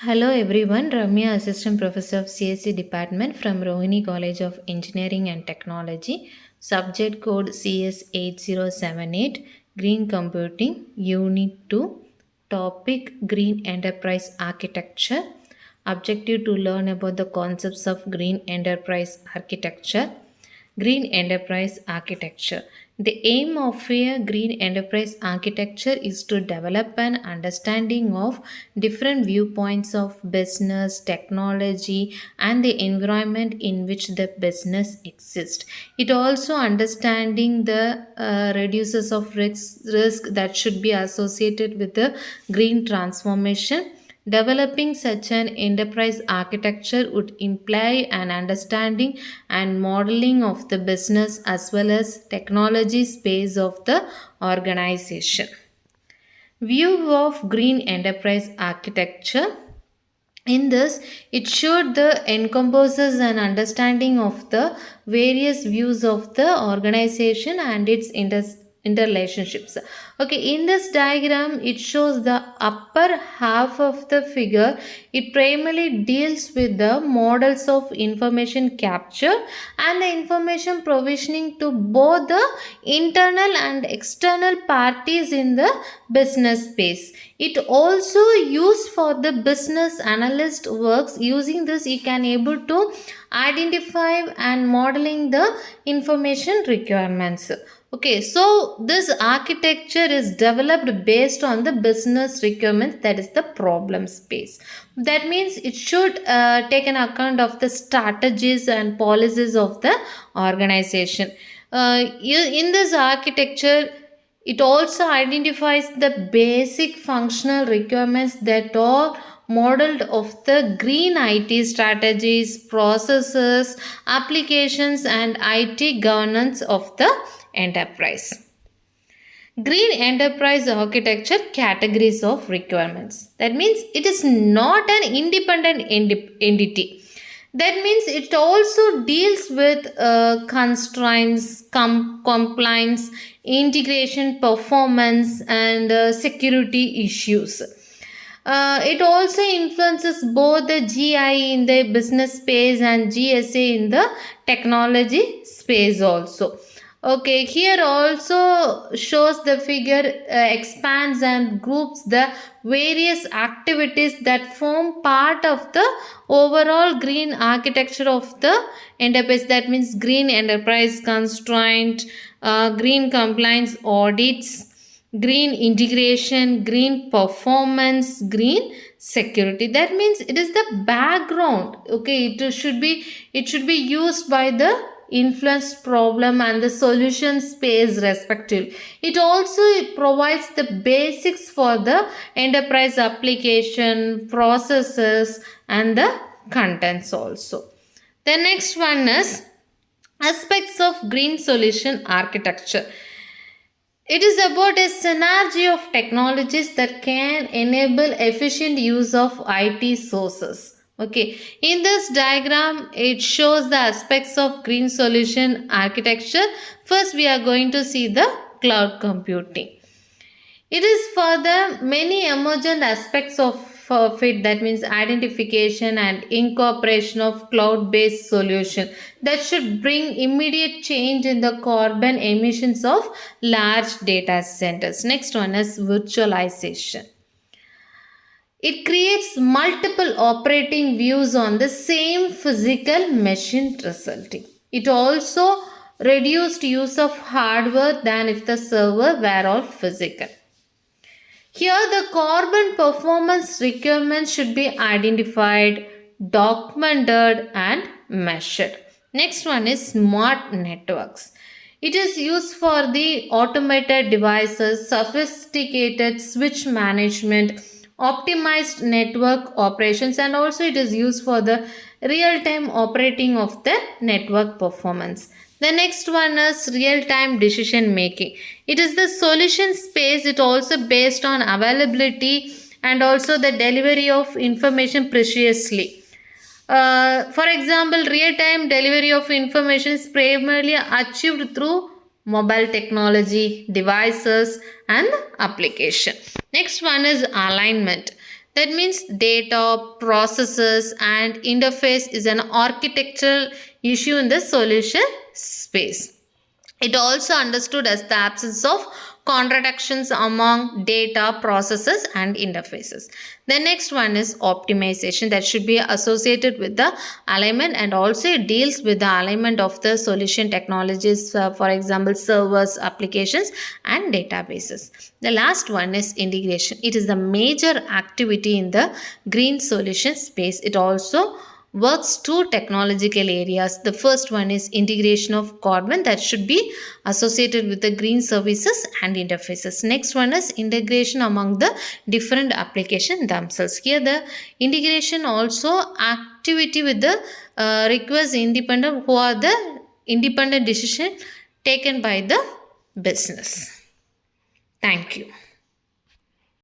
Hello everyone, Ramya, Assistant Professor of CSC Department from Rohini College of Engineering and Technology, subject code CS8078, Green Computing, Unit 2, topic Green Enterprise Architecture, objective to learn about the concepts of Green Enterprise Architecture. Green Enterprise Architecture. The aim of a green enterprise architecture is to develop an understanding of different viewpoints of business, technology, and the environment in which the business exists. It also understanding the reduces of risk that should be associated with the green transformation. Developing such an enterprise architecture would imply an understanding and modeling of the business as well as technology space of the organization. View of green enterprise architecture. In this, it showed the encompasses an understanding of the various views of the organization and its interrelationships. Okay, in this diagram, it shows the upper half of the figure. It primarily deals with the models of information capture and the information provisioning to both the internal and external parties in the business space. It also used for the business analyst works. Using this, he can able to identify and modeling the information requirements. Okay, so this architecture is developed based on the business requirements, that is the problem space. That means it should take an account of the strategies and policies of the organization. In this architecture, it also identifies the basic functional requirements that are modeled of the green IT strategies, processes, applications, and IT governance of the enterprise. Green enterprise architecture categories of requirements. That means it is not an independent entity. That means it also deals with constraints, compliance, integration, performance, and security issues. It also influences both the GI in the business space and GSA in the technology space also. Okay, here also shows the figure expands and groups the various activities that form part of the overall green architecture of the enterprise. That means green enterprise constraint, green compliance audits, green integration, green performance, green security. That means it is the background. Okay, it should be used by the influence problem and the solution space respectively. It also provides the basics for the enterprise application, processes, and the contents also. The next one is aspects of green solution architecture. It is about a synergy of technologies that can enable efficient use of IT sources. Okay, in this diagram, it shows the aspects of green solution architecture. First, we are going to see the cloud computing. It is for the many emergent aspects of it, that means identification and incorporation of cloud-based solution that should bring immediate change in the carbon emissions of large data centers. Next one is virtualization. It creates multiple operating views on the same physical machine resulting. It also reduced use of hardware than if the server were all physical. Here, the carbon performance requirements should be identified, documented, and measured. Next one is smart networks. It is used for the automated devices, sophisticated switch management, optimized network operations, and also it is used for the real-time operating of the network performance. The next one is real-time decision making. It is the solution space. It also based on availability and also the delivery of information preciously. For example, real-time delivery of information is primarily achieved through mobile technology, devices, and application. Next one is alignment. That means data, processes, and interface is an architectural issue in the solution space. It also understood as the absence of contradictions among data, processes, and interfaces. The next one is optimization that should be associated with the alignment, and also it deals with the alignment of the solution technologies, for example, servers, applications, and databases. The last one is integration. It is the major activity in the green solution space. It also works two technological areas. The first one is integration of carbon that should be associated with the green services and interfaces. Next one is integration among the different application themselves. Here the integration also activity with the request independent, who are the independent decision taken by the business. Thank you.